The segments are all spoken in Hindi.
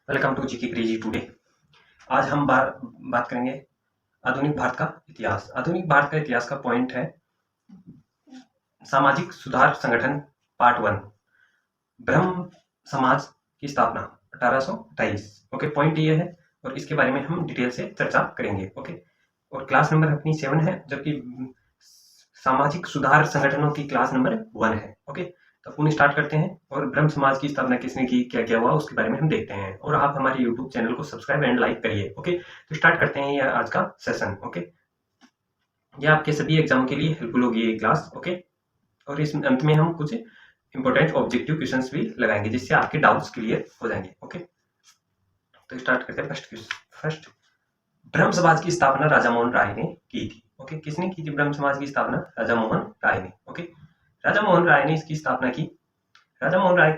Welcome to GK crazy today. आज हम बात करेंगे आधुनिक भारत का इतिहास। आधुनिक भारत का इतिहास का पॉइंट है सामाजिक सुधार संगठन पार्ट 1, ब्रह्म समाज की स्थापना 1828। ओके, पॉइंट ये है और इसके बारे में हम डिटेल से चर्चा करेंगे। ओके, और क्लास नंबर अपनी 7 है, जबकि सामाजिक सुधार संगठनों की क्लास नंबर 1 है। ओके, तो अपन स्टार्ट करते हैं और ब्रह्म समाज की स्थापना किसने की, क्या क्या हुआ, उसके बारे में हम देखते हैं। और आप हमारे यूट्यूब चैनल को सब्सक्राइब एंड लाइक करिए। ओके, तो स्टार्ट करते हैं ये आज का सेशन। ओके, ये आपके सभी एग्जाम के लिए हेल्पफुल होगी ये क्लास। ओके, और इस अंत में हम कुछ इंपॉर्टेंट ऑब्जेक्टिव क्वेश्चंस भी लगाएंगे जिससे आपके डाउट्स क्लियर हो जाएंगे। ओके, तो स्टार्ट करते हैं फर्स्ट ब्रह्म समाज की स्थापना राजा मोहन राय ने की थी। ओके, किसने की थी ब्रह्म समाज की स्थापना? राजा मोहन राय ने। ओके, राजा मोहन राय ने इसकी स्थापना की। राजा मोहन राय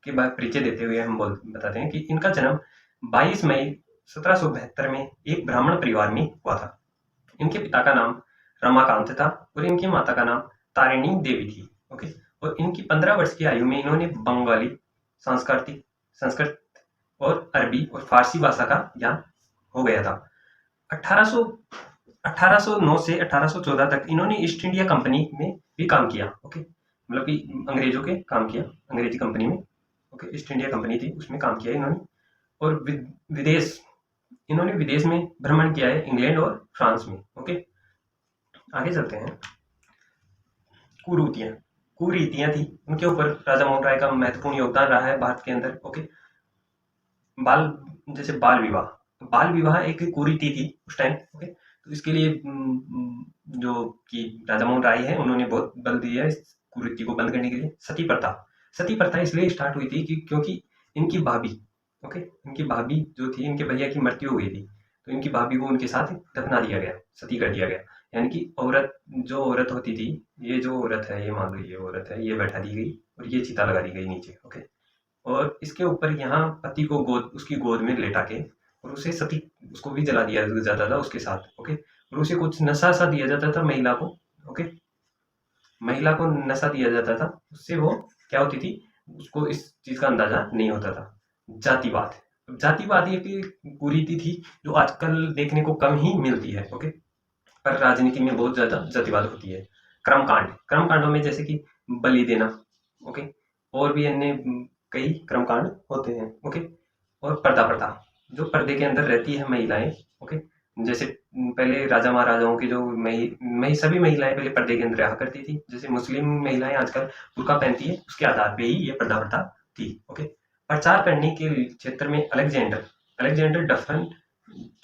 के बाद परिचय देते हुए हम बताते हैं कि इनका जन्म 22 मई 1772 में एक ब्राह्मण परिवार में हुआ था। इनके पिता का नाम रमाकांत था और इनकी माता का नाम तारिणी देवी थी। ओके, और इनकी 15 वर्ष की आयु में इन्होंने बंगाली, संस्कृत और अरबी और फारसी भाषा का ज्ञान हो गया था। 1809 से 1814 तक इन्होंने ईस्ट इंडिया कंपनी में भी काम किया। ओके, मतलब कि अंग्रेजों के काम किया, अंग्रेजी कंपनी में। ओके, ईस्ट इंडिया कंपनी थी, उसमें काम किया इन्होंने। और इन्होंने विदेश में भ्रमण किया है, इंग्लैंड और फ्रांस में। ओके, आगे चलते हैं। कुरीतियां थी उनके ऊपर राजा मोहन राय का महत्वपूर्ण योगदान रहा है भारत के अंदर। ओके, बाल विवाह एक कुरीति थी उस टाइम। ओके, तो इसके लिए जो कि राजा मोहन राय है उन्होंने बहुत बल दिया है इस कुरीति को बंद करने के लिए। सती प्रथा इसलिए स्टार्ट हुई थी क्योंकि इनकी भाभी, ओके, इनकी भाभी जो थी, इनके भैया की मृत्यु हो गई थी, तो इनकी भाभी को उनके साथ दफना दिया गया, सती कर दिया गया। यानी कि जो औरत होती थी, ये जो औरत है, ये मान लो ये औरत है, ये बैठा दी गई और ये चिता लगा दी गई नीचे। ओके, और इसके ऊपर यहाँ पति को उसकी गोद में लेटा के और उसको भी जला दिया जाता था उसके साथ। ओके, और उसे कुछ नशा सा दिया जाता था महिला को। ओके, महिला को नशा दिया जाता था, उससे वो क्या होती थी, उसको इस चीज का अंदाजा नहीं होता था। जातिवाद एक कुरीति थी जो आजकल देखने को कम ही मिलती है। ओके, पर राजनीति में बहुत ज्यादा जातिवाद होती है। कर्मकांडों में जैसे कि बलि देना, ओके, और भी अन्य कई कर्मकांड होते हैं। ओके, और पर्दा प्रथा जो पर्दे के अंदर रहती है महिलाएं। ओके, जैसे पहले राजा महाराजाओं की जो सभी महिलाएं पहले पर्दे के अंदर रहा करती थी, जैसे मुस्लिम महिलाएं आजकल बुर्का पहनती है, उसके आधार पे ही ये पर्दा प्रथा थी। ओके, प्रचार करने के क्षेत्र में अलेक्जेंडर डफन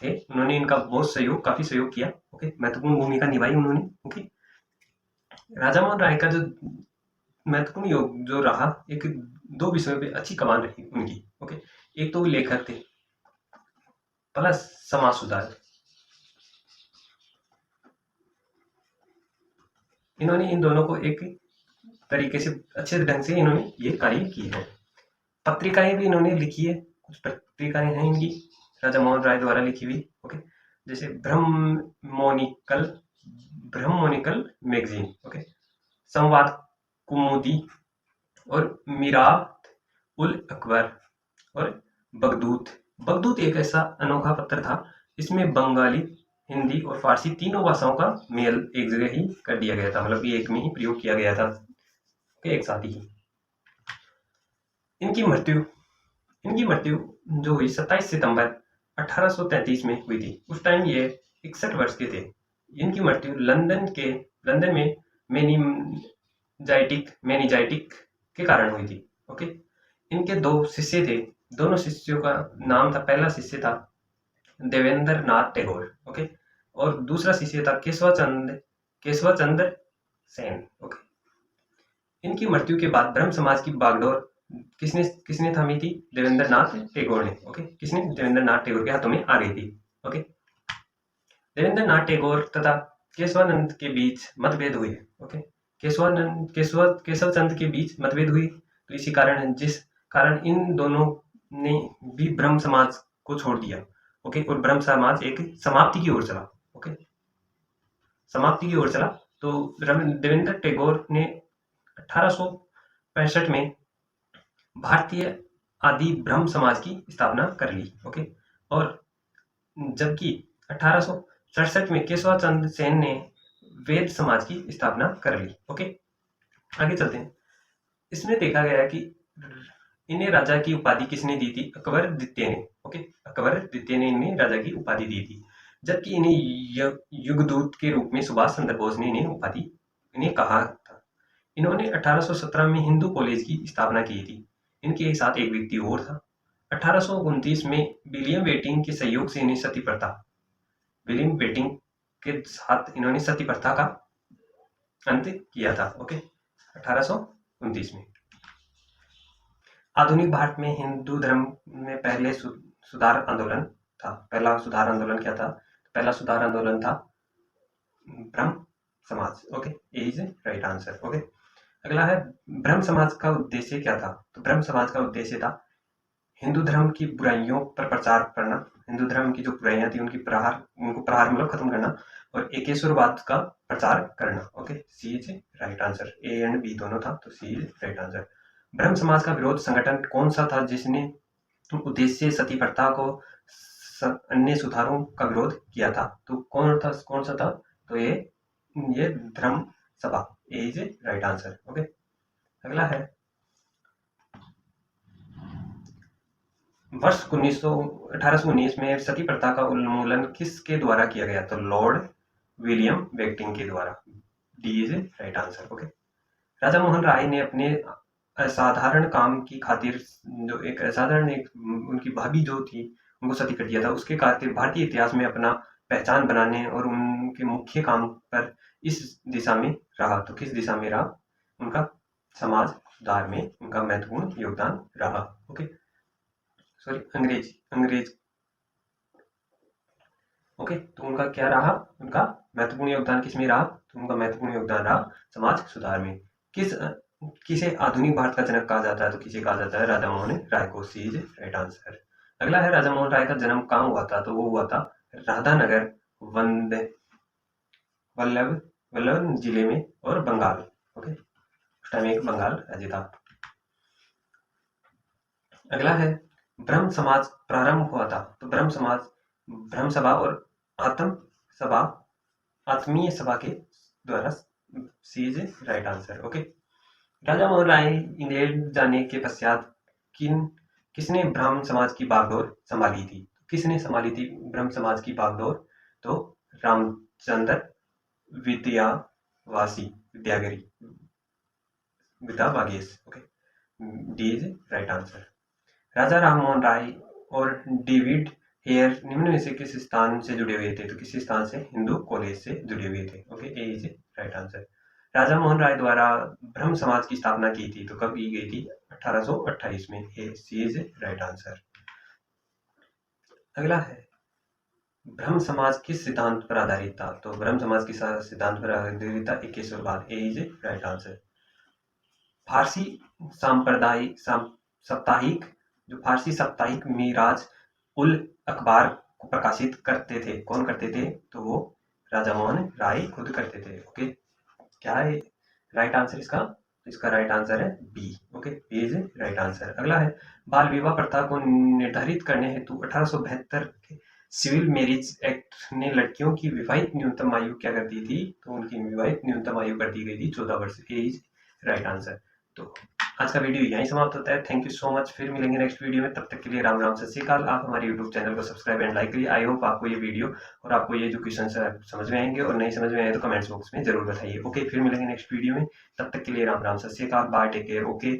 थे, उन्होंने इनका काफी सहयोग किया। ओके, महत्वपूर्ण भूमिका निभाई उन्होंने। ओके, राजा मोहन राय का जो महत्वपूर्ण योग जो रहा, एक दो विषयों पे अच्छी कमान रही उनकी। ओके, एक तो लेखक थे प्लस समाज सुधार। इन्होंने इन दोनों को एक तरीके से अच्छे ढंग से इन्होंने ये कार्य किए हैं। पत्रिकाएं भी इन्होंने लिखी है, कुछ पत्रिकाएं हैं इनकी राजा मोहन राय द्वारा लिखी हुई। ओके, जैसे ब्रह्मोनिकल मैगजीन, ओके, संवाद कुमुदी और मीरात उल अकबर और बगदूत एक ऐसा अनोखा पत्र था, इसमें बंगाली, हिंदी और फारसी तीनों भाषाओं का मेल एक जगह ही कर दिया गया था, मतलब कि एक में ही प्रयोग किया गया था एक साथ ही। इनकी मृत्यु जो हुई 27 सितंबर 1833 में हुई थी। उस टाइम ये 61 वर्ष के थे। इनकी मृत्यु लंदन में मेनिजाइटिक के कारण हुई थी। ओके, इनके दो शिष्य थे, दोनों शिष्यों का नाम था, पहला शिष्य था देवेंद्र नाथ टैगोर, ओके, और दूसरा शिष्य था केशव चंद्र सेन। ओके, इनकी मृत्यु के बाद ब्रह्म समाज की बागडोर किसने थामी थी? देवेंद्र नाथ टैगोर ने। ओके, देवेंद्र नाथ टैगोर के हाथों में आ गई थी। ओके, देवेंद्र नाथ टैगोर तथा केशवानंद के बीच मतभेद हुए। ओके, केशव चंद के बीच मतभेद हुई, तो इसी कारण जिस कारण इन दोनों ने भी ब्रह्म समाज को छोड़ दिया। ओके, और ब्रह्म समाज एक समाप्ति की ओर चला। ओके, समाप्ति की ओर चला। तो देवेंद्र टैगोर ने 1865 में भारतीय आदि ब्रह्म समाज की स्थापना कर ली। ओके, और जबकि 1867 में केशव चंद्र सेन ने वेद समाज की स्थापना कर ली। ओके, आगे चलते हैं। इसमें देखा गया कि इन्हें राजा की उपाधि किसने दी थी? अकबर द्वितीय ने। ओके, अकबर द्वितीय ने इन्हें राजा की उपाधि दी थी, जबकि इन्हें युगदूत के रूप में सुभाष चंद्र बोस ने इन्हें उपाधि इन्हें कहा था। इन्होंने 1817 में हिंदू कॉलेज की स्थापना की थी। इनके साथ एक व्यक्ति और था। 1829 में विलियम बेटिंग के सहयोग से इन्हें सती प्रथा विलियम बेटिंग के साथ इन्होंने सती प्रथा का अंत किया था। ओके, 1829 में। आधुनिक भारत में हिंदू धर्म में पहले सुधार आंदोलन था। पहला सुधार आंदोलन क्या था? पहला सुधार आंदोलन था ब्रह्म समाज। Okay, A is right answer. Okay, अगला है ब्रह्म समाज का उद्देश्य क्या था? तो ब्रह्म समाज का उद्देश्य था हिंदू धर्म की बुराइयों पर प्रचार करना, हिंदू धर्म की जो बुराइयां थी उनको प्रहार मतलब खत्म करना, और एकेश्वरवाद का प्रचार करना। Okay, C is right answer. A and B दोनों था, तो सी इज राइट आंसर। ब्रह्म समाज का विरोध संगठन कौन सा था जिसने उद्देश्य सती प्रथा को अन्य सुधारों का विरोध किया था? तो कौन सा था? तो ये धर्म सभा, ए इज राइट आंसर। ओके, अगला है वर्ष 1819 में सती प्रथा का उन्मूलन किसके द्वारा किया गया? तो लॉर्ड विलियम बेटिंग के द्वारा। D is right answer. Okay, Raja Mohan Roy ने अपने असाधारण काम की खातिर जो एक असाधारण उनकी भाभी जो थी उनको सती कर दिया था, उसके खातिर भारतीय इतिहास में अपना पहचान बनाने और उनके मुख्य काम पर इस दिशा में रहा। तो किस दिशा में रहा? उनका समाज सुधार में उनका महत्वपूर्ण योगदान रहा। ओके, सॉरी, अंग्रेज। ओके, तो उनका क्या रहा? उनका महत्वपूर्ण योगदान किस में रहा? तो उनका महत्वपूर्ण योगदान रहा समाज सुधार में। किसे आधुनिक भारत का जनक कहा जाता है? तो किसे कहा जाता है? राजा मोहन राय को। सी इज राइट आंसर। अगला है राजा मोहन राय का जन्म कहाँ हुआ था? तो वो हुआ था राधानगर, वल्लभ जिले में, और बंगाल। ओके, उस टाइम एक बंगाल राज्य था। अगला है ब्रह्म समाज प्रारंभ हुआ था। तो ब्रह्म सभा और आत्मीय सभा के द्वारा। C is right answer. Okay, Raja Mohan Roy England जाने के पश्चात किसने ब्राह्मण समाज की बागडोर संभाली थी? किसने संभाली थी ब्रह्म समाज की बागडोर? तो Ramchandra Vidyavagish. Okay, D is right answer. Raja Ram Mohan Roy और डेविड हेयर निम्न में से किस स्थान से जुड़े हुए थे? तो किसी स्थान से? हिंदू कॉलेज से जुड़े हुए थे। Okay, A is right answer. Raja Mohan Roy द्वारा ब्रह्म समाज की स्थापना की थी, तो कब की गई थी? 1828 में। ए सी इज राइट आंसर। अगला है ब्रह्म समाज किस सिद्धांत पर आधारित था? तो ब्रह्म समाज किस सिद्धांत पर आधारित था? एकेश्वरवाद। ए इज राइट आंसर। फारसी साप्ताहिक मिराज उल अखबार को प्रकाशित करते थे, कौन करते थे? तो वो राजा मोहन राय खुद करते थे। ओके, क्या है राइट आंसर इसका? इसका राइट आंसर है B. Okay, B is right answer. अगला है बाल विवाह प्रथा को निर्धारित करने हेतु 1872 के सिविल मैरिज एक्ट ने लड़कियों की विवाहित न्यूनतम आयु क्या कर दी थी? तो उनकी विवाहित न्यूनतम आयु कर दी गई थी 14 वर्ष। ए इज राइट आंसर। तो आज का वीडियो यहीं समाप्त होता है। Thank you so much. फिर मिलेंगे नेक्स्ट वीडियो में, तब तक के लिए राम राम, सत श्री अकाल। आप हमारे यूट्यूब चैनल को सब्सक्राइब एंड लाइक करिए। आई होप आपको ये वीडियो और आपको ये जो क्वेश्चन समझ में आएंगे, और नहीं समझ में आए तो कमेंट्स बॉक्स में जरूर बताइए। ओके, फिर मिलेंगे नेक्स्ट वीडियो में, तब तक के लिए राम राम, सत श्री अकाल, बाय, टेक केयर। ओके,